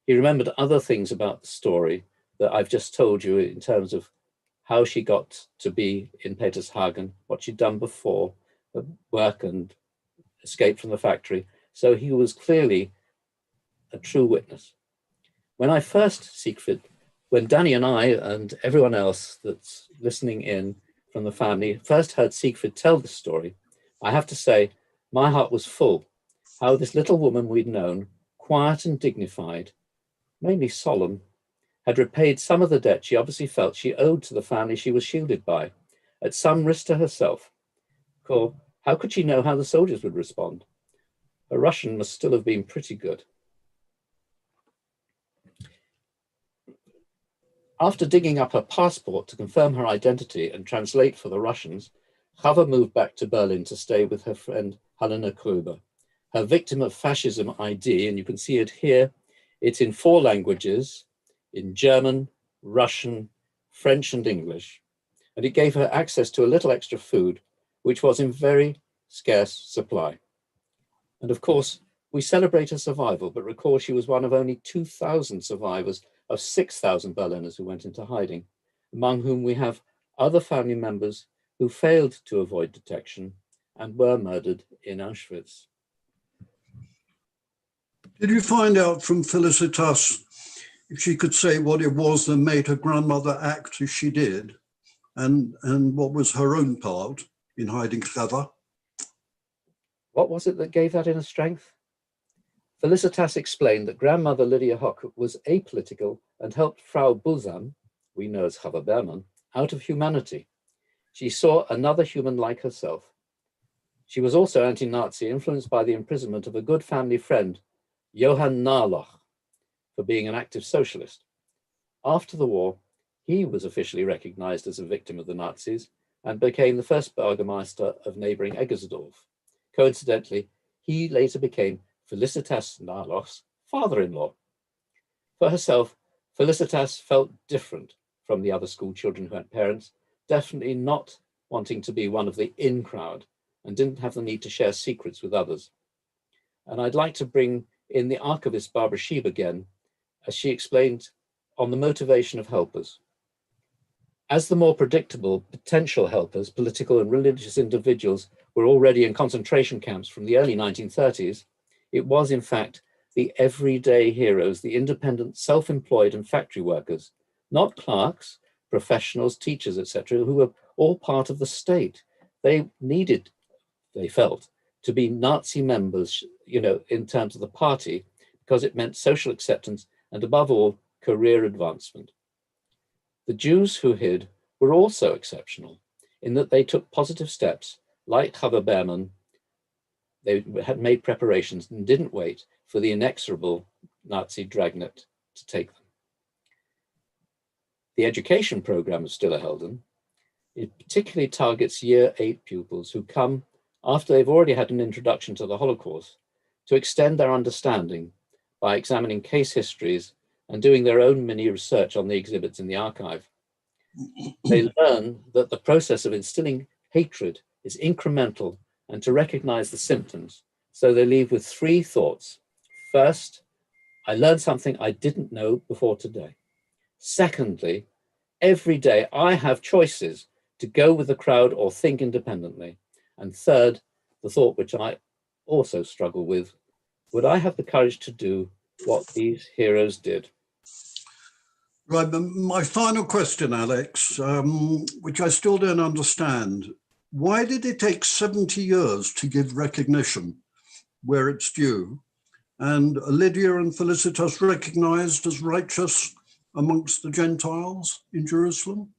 He remembered other things about the story that I've just told you in terms of how she got to be in Petershagen, what she'd done before, her work and escape from the factory. So he was clearly a true witness. When Danny and I and everyone else that's listening in from the family first heard Siegfried tell the story, I have to say, my heart was full. How this little woman we'd known, quiet and dignified, mainly solemn, had repaid some of the debt she obviously felt she owed to the family she was shielded by, at some risk to herself. For how could she know how the soldiers would respond? Her Russian must still have been pretty good. After digging up her passport to confirm her identity and translate for the Russians, Chava moved back to Berlin to stay with her friend Helena Gruber, her victim of fascism ID, and you can see it here. It's in 4 languages, in German, Russian, French, and English. And it gave her access to a little extra food, which was in very scarce supply. And of course, we celebrate her survival, but recall she was one of only 2,000 survivors of 6,000 Berliners who went into hiding, among whom we have other family members who failed to avoid detection and were murdered in Auschwitz. Did you find out from Felicitas if she could say what it was that made her grandmother act as she did, and what was her own part in hiding Chava? What was it that gave that inner strength? Felicitas explained that grandmother Lydia Hock was apolitical and helped Frau Bulsam, we know as Chava Berman, out of humanity. She saw another human like herself. She was also anti-Nazi, influenced by the imprisonment of a good family friend, Johann Narloch, for being an active socialist. After the war, he was officially recognized as a victim of the Nazis and became the first Burgermeister of neighboring Eggersdorf. Coincidentally, he later became Felicitas Narloch's father-in-law. For herself, Felicitas felt different from the other school children who had parents, definitely not wanting to be one of the in crowd and didn't have the need to share secrets with others. And I'd like to bring in the archivist Barbara Sheeb again, as she explained on the motivation of helpers. As the more predictable potential helpers, political and religious individuals, were already in concentration camps from the early 1930s, it was in fact the everyday heroes, the independent, self-employed and factory workers, not clerks, professionals, teachers, etc., who were all part of the state. They needed, they felt, to be Nazi members, in terms of the party, because it meant social acceptance and above all, career advancement. The Jews who hid were also exceptional in that they took positive steps, like Chava Berman. They had made preparations and didn't wait for the inexorable Nazi dragnet to take them. The education program of Stiller Helden, it particularly targets year 8 pupils who come after they've already had an introduction to the Holocaust to extend their understanding by examining case histories and doing their own mini research on the exhibits in the archive. They learn that the process of instilling hatred is incremental and to recognize the symptoms. So they leave with 3 thoughts. First, I learned something I didn't know before today. Secondly, every day I have choices to go with the crowd or think independently. And third, the thought which I also struggle with, would I have the courage to do what these heroes did? Right, my final question, Alex, which I still don't understand. Why did it take 70 years to give recognition where it's due? and Lydia and Felicitas recognized as righteous amongst the Gentiles in Jerusalem?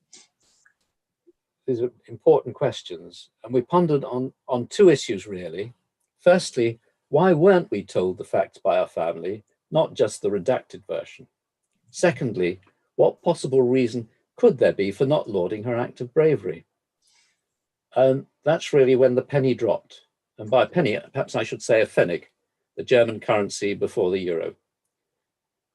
These are important questions, and we pondered on two issues really. Firstly, why weren't we told the facts by our family, not just the redacted version? Secondly, what possible reason could there be for not lauding her act of bravery? And that's really when the penny dropped. And by a penny, perhaps I should say a pfennig, the German currency before the euro.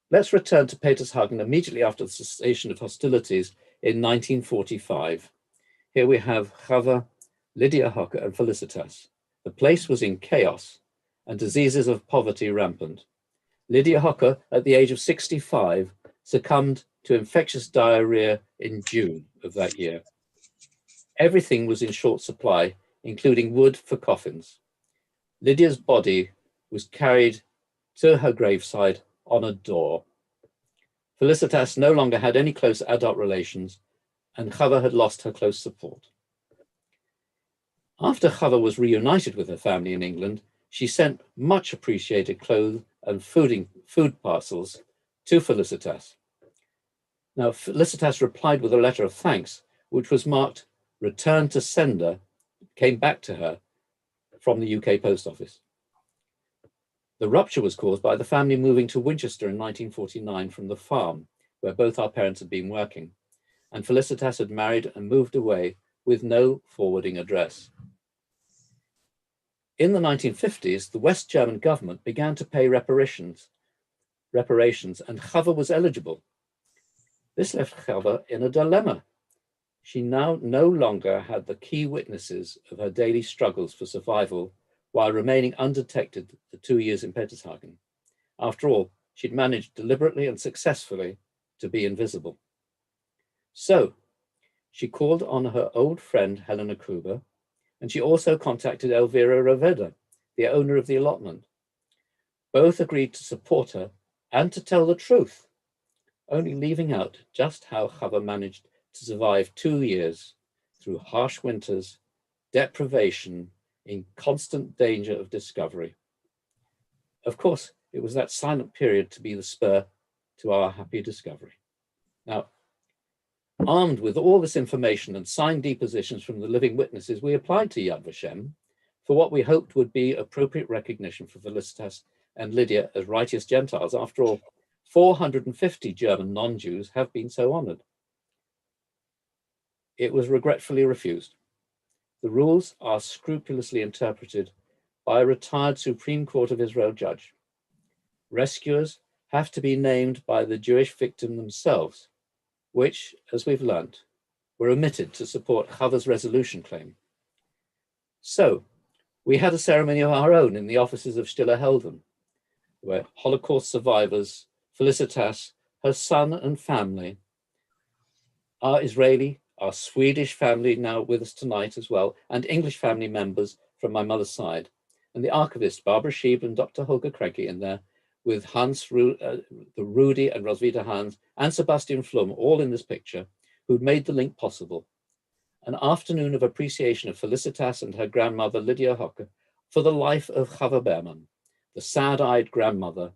Let's return to Petershagen immediately after the cessation of hostilities in 1945. Here we have Chava, Lydia Hocker, and Felicitas. The place was in chaos and diseases of poverty rampant. Lydia Hocker, at the age of 65, succumbed to infectious diarrhea in June of that year. Everything was in short supply, including wood for coffins. Lydia's body was carried to her graveside on a door. Felicitas no longer had any close adult relations, and Chava had lost her close support. After Chava was reunited with her family in England, she sent much appreciated clothes and food parcels to Felicitas. Now, Felicitas replied with a letter of thanks, which was marked "Return to Sender," came back to her from the UK Post Office. The rupture was caused by the family moving to Winchester in 1949 from the farm, where both our parents had been working, and Felicitas had married and moved away with no forwarding address. In the 1950s, the West German government began to pay reparations, and Chava was eligible. This left Chava in a dilemma. She now no longer had the key witnesses of her daily struggles for survival while remaining undetected the 2 years in Petershagen. After all, she'd managed deliberately and successfully to be invisible. So she called on her old friend, Helena Kruber, and she also contacted Elvira Raveda, the owner of the allotment. Both agreed to support her and to tell the truth, only leaving out just how Chava managed to survive 2 years through harsh winters, deprivation, in constant danger of discovery. Of course, it was that silent period to be the spur to our happy discovery. Now, armed with all this information and signed depositions from the living witnesses, we applied to Yad Vashem for what we hoped would be appropriate recognition for Felicitas and Lydia as righteous Gentiles. After all, 450 German non-Jews have been so honored. It was regretfully refused. The rules are scrupulously interpreted by a retired Supreme Court of Israel judge. Rescuers have to be named by the Jewish victim themselves, which, as we've learnt, were omitted to support Chava's resolution claim. So we had a ceremony of our own in the offices of Stiller Helden, where Holocaust survivors, Felicitas, her son and family, our Israeli, our Swedish family now with us tonight as well, and English family members from my mother's side, and the archivist Barbara Sheeb and Dr. Holger Krenke in there, with the Rudy and Roswitha Hans and Sebastian Flum, all in this picture, who'd made the link possible. An afternoon of appreciation of Felicitas and her grandmother Lydia Hocker for the life of Chava Berman, the sad-eyed grandmother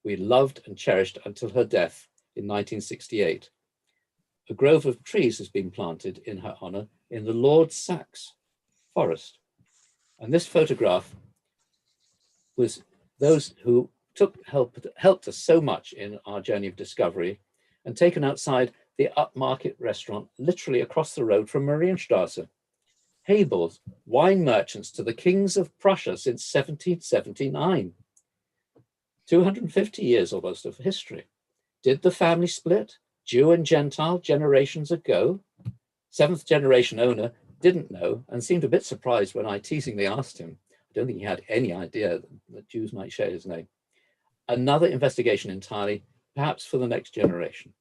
we loved and cherished until her death in 1968. A grove of trees has been planted in her honor in the Lord Sachs forest. And this photograph was those who helped us so much in our journey of discovery, and taken outside the upmarket restaurant literally across the road from Marienstrasse. Hebels, wine merchants to the kings of Prussia since 1779. 250 years almost of history. Did the family split, Jew and Gentile, generations ago? Seventh generation owner didn't know and seemed a bit surprised when I teasingly asked him. I don't think he had any idea that Jews might share his name. Another investigation entirely, perhaps for the next generation.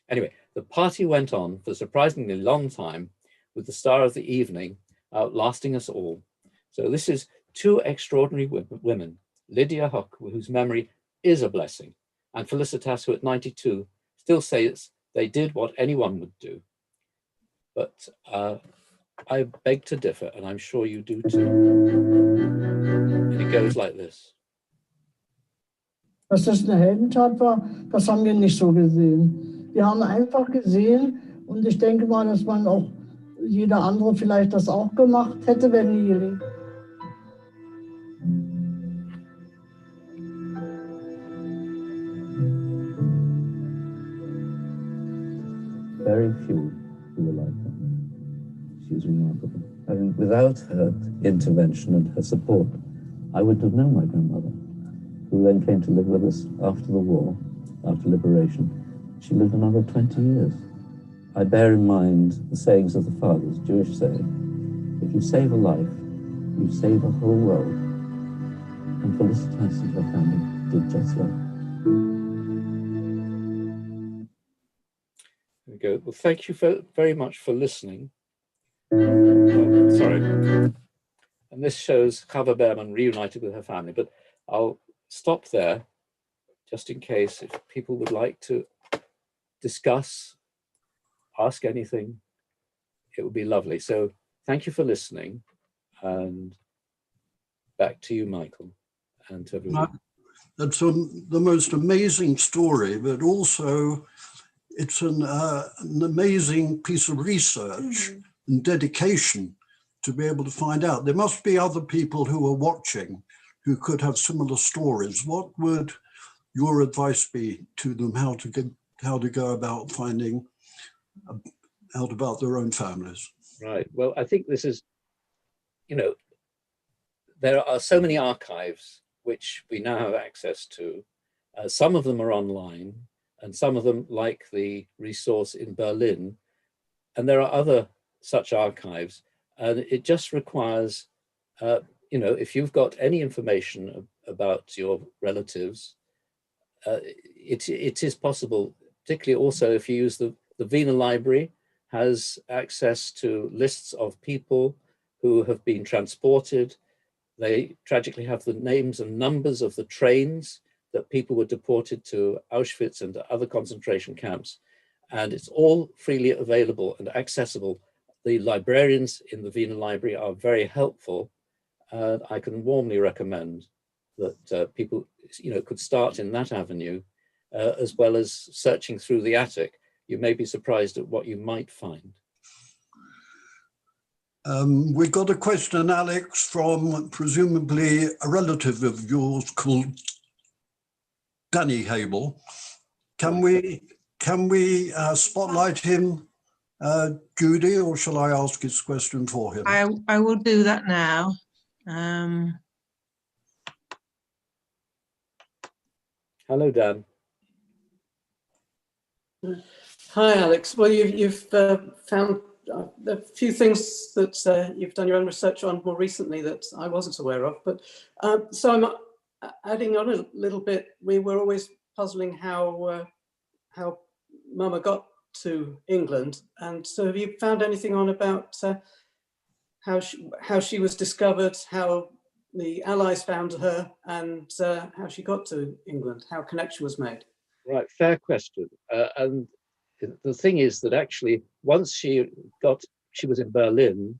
Anyway, the party went on for a surprisingly long time, with the star of the evening outlasting us all. So this is two extraordinary women, Lydia Hock, whose memory is a blessing, and Felicitas, who at 92 still says they did what anyone would do. But I beg to differ, and I'm sure you do too. And it goes like this. Dass das eine Heldentat war, das haben wir nicht so gesehen. Wir haben einfach gesehen, und ich denke mal, dass man auch jeder andere vielleicht das auch gemacht hätte, wenn nie gelebt. Very few who were like her. She's remarkable. I mean, without her intervention and her support, I wouldn't have known my grandmother, who then came to live with us after the war, after liberation. She lived another 20 years. I bear in mind the sayings of the fathers, Jewish saying, if you save a life, you save a whole world. And Felicitas and her family did just that. There we go. Well, thank you very much for listening. Oh, sorry. And this shows Chava Behrman reunited with her family, but I'll stop there just in case if people would like to discuss, ask anything, it would be lovely. So thank you for listening, and back to you, Michael, and to everyone. That's the most amazing story, but also it's an amazing piece of research and dedication to be able to find out. There must be other people who are watching who could have similar stories. What would your advice be to them, how to go about finding out about their own families? Right. Well, I think this is, you know, there are so many archives which we now have access to. Some of them are online, and some of them, like the resource in Berlin, and there are other such archives. And it just requires, you know, if you've got any information about your relatives, it is possible, particularly also if you use the Wiener Library has access to lists of people who have been transported. They tragically have the names and numbers of the trains that people were deported to Auschwitz and to other concentration camps. And it's all freely available and accessible. The librarians in the Wiener Library are very helpful. I can warmly recommend that people, you know, could start in that avenue, as well as searching through the attic. You may be surprised at what you might find. We got a question, Alex, from presumably a relative of yours called Danny Hable. Can we spotlight him, Judy, or shall I ask his question for him? I will do that now. Hello, Dan. Hi, Alex. Well, you've found a few things that you've done your own research on more recently that I wasn't aware of. But so I'm adding on a little bit. We were always puzzling how Mama got to England, and so have you found anything on about how she was discovered, how the Allies found her, and how she got to England, how connection was made? Right, fair question. And the thing is that actually, once she was in Berlin,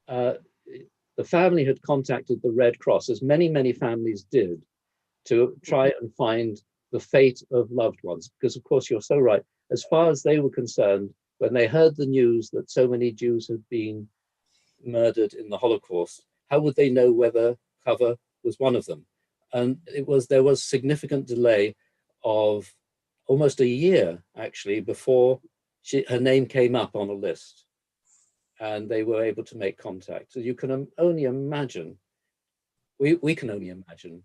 the family had contacted the Red Cross, as many families did, to try and find the fate of loved ones. Because of course, you're so right. As far as they were concerned, when they heard the news that so many Jews had been murdered in the Holocaust, how would they know whether Chava was one of them? And there was significant delay of almost a year, actually, before her name came up on a list, and they were able to make contact. So you can only imagine, we can only imagine,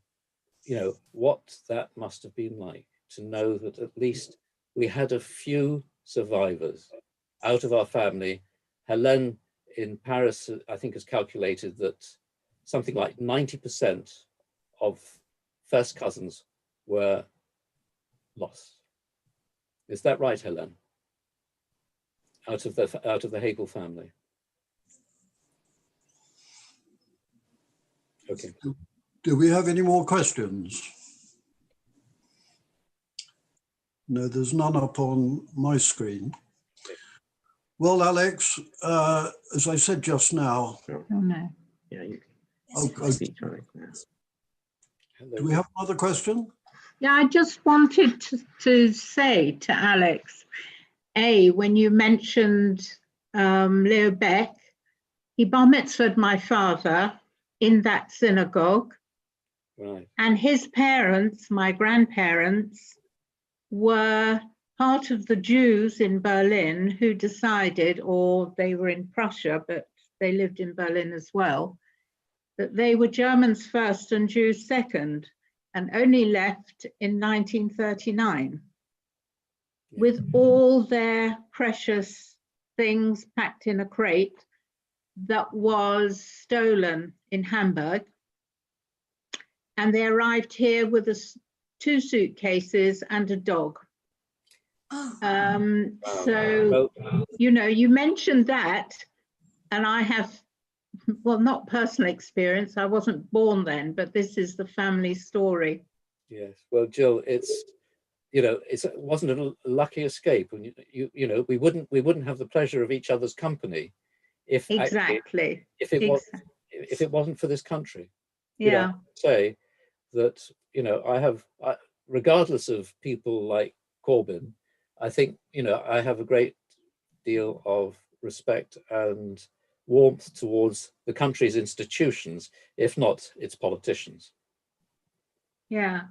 you know, what that must have been like to know that at least we had a few survivors out of our family. Hélène in Paris, I think, has calculated that something like 90% of first cousins were lost. Is that right, Hélène? Out of the Hegel family. Okay. Do we have any more questions? No, there's none up on my screen. Well, Alex, as I said just now. Oh no. Yeah, you Okay. speak right now. Do we have another question? Yeah, I just wanted to say to Alex, when you mentioned Leo Beck, he bar mitzvahed my father in that synagogue. Right. And his parents, my grandparents, were part of the Jews in Berlin who decided, or they were in Prussia, but they lived in Berlin as well, that they were Germans first and Jews second, and only left in 1939 with all their precious things packed in a crate that was stolen in Hamburg. And they arrived here with 2 suitcases and a dog. So, you know, you mentioned that, and I have, well, not personal experience, I wasn't born then, but this is the family story. Yes, well, Jill, it's, you know, it wasn't a lucky escape, and you know, we wouldn't have the pleasure of each other's company if Exactly. if it wasn't for this country. Yeah. You know, say that, you know, regardless of people like Corbyn, I think, you know, I have a great deal of respect and warmth towards the country's institutions, if not its politicians. Yeah.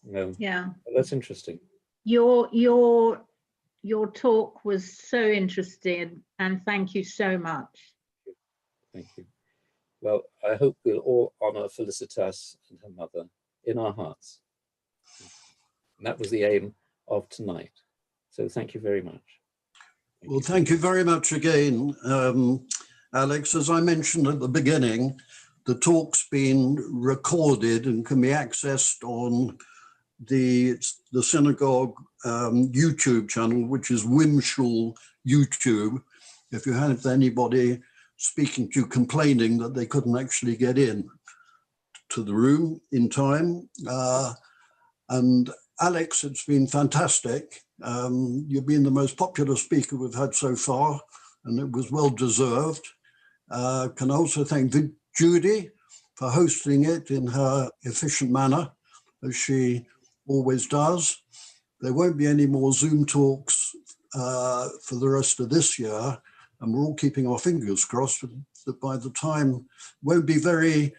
No. Yeah. That's interesting. Your talk was so interesting, and thank you so much. Thank you. Well, I hope we'll all honour Felicitas and her mother in our hearts. And that was the aim of tonight. So thank you very much. Well, thank you very much again, Alex. As I mentioned at the beginning, the talk's been recorded and can be accessed on the Synagogue YouTube channel, which is Wimshul YouTube. If you have anybody speaking to you complaining that they couldn't actually get in to the room in time. And Alex, it's been fantastic. You've been the most popular speaker we've had so far, and it was well deserved. Can also thank Judy for hosting it in her efficient manner, as she always does. There won't be any more Zoom talks for the rest of this year, and we're all keeping our fingers crossed that by the time, won't be very,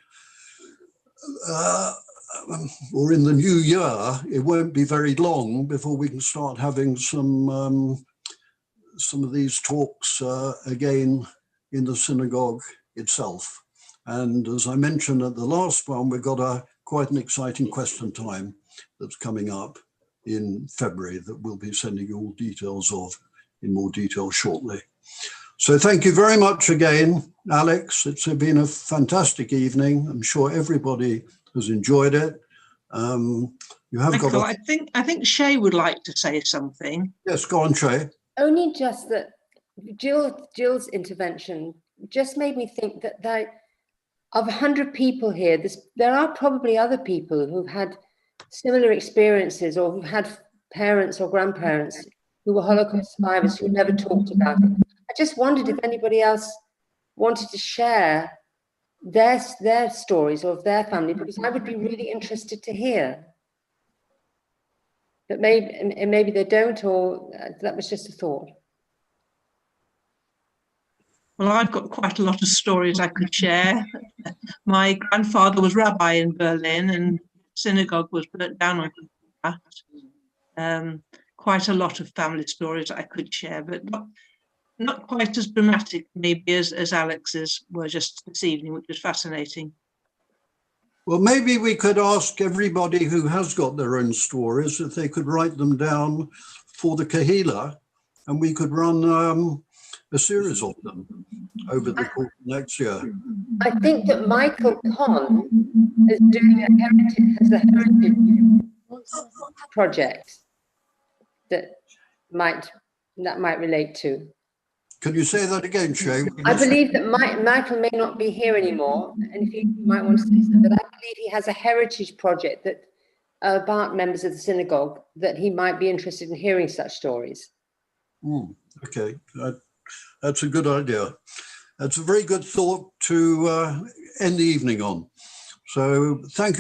or in the new year, it won't be very long before we can start having some of these talks again in the synagogue itself. And as I mentioned at the last one, we've got quite an exciting question time that's coming up in February that we'll be sending you all details of in more detail shortly. So thank you very much again, Alex. It's been a fantastic evening. I'm sure everybody has enjoyed it. You have Michael, got I think Shay would like to say something. Yes, go on, Shay. Only just that Jill's intervention just made me think that of 100 people here, there are probably other people who've had similar experiences or who've had parents or grandparents who were Holocaust survivors who never talked about it. I just wondered if anybody else wanted to share their stories of their family, because I would be really interested to hear. But maybe they don't, or that was just a thought. Well, I've got quite a lot of stories I could share. My grandfather was rabbi in Berlin, and synagogue was burnt down on that. Quite a lot of family stories I could share, but not quite as dramatic maybe as Alex's were just this evening, which was fascinating. Well, maybe we could ask everybody who has got their own stories if they could write them down for the Kahila, and we could run a series of them over the course of next year. I think that Michael Kahn is doing a heritage project that might relate to. Can you say that again, Shay? I believe that Michael may not be here anymore, and if you might want to say something, but I believe he has a heritage project that about members of the synagogue that he might be interested in hearing such stories. Okay, that's a good idea. That's a very good thought to end the evening on. So thank you.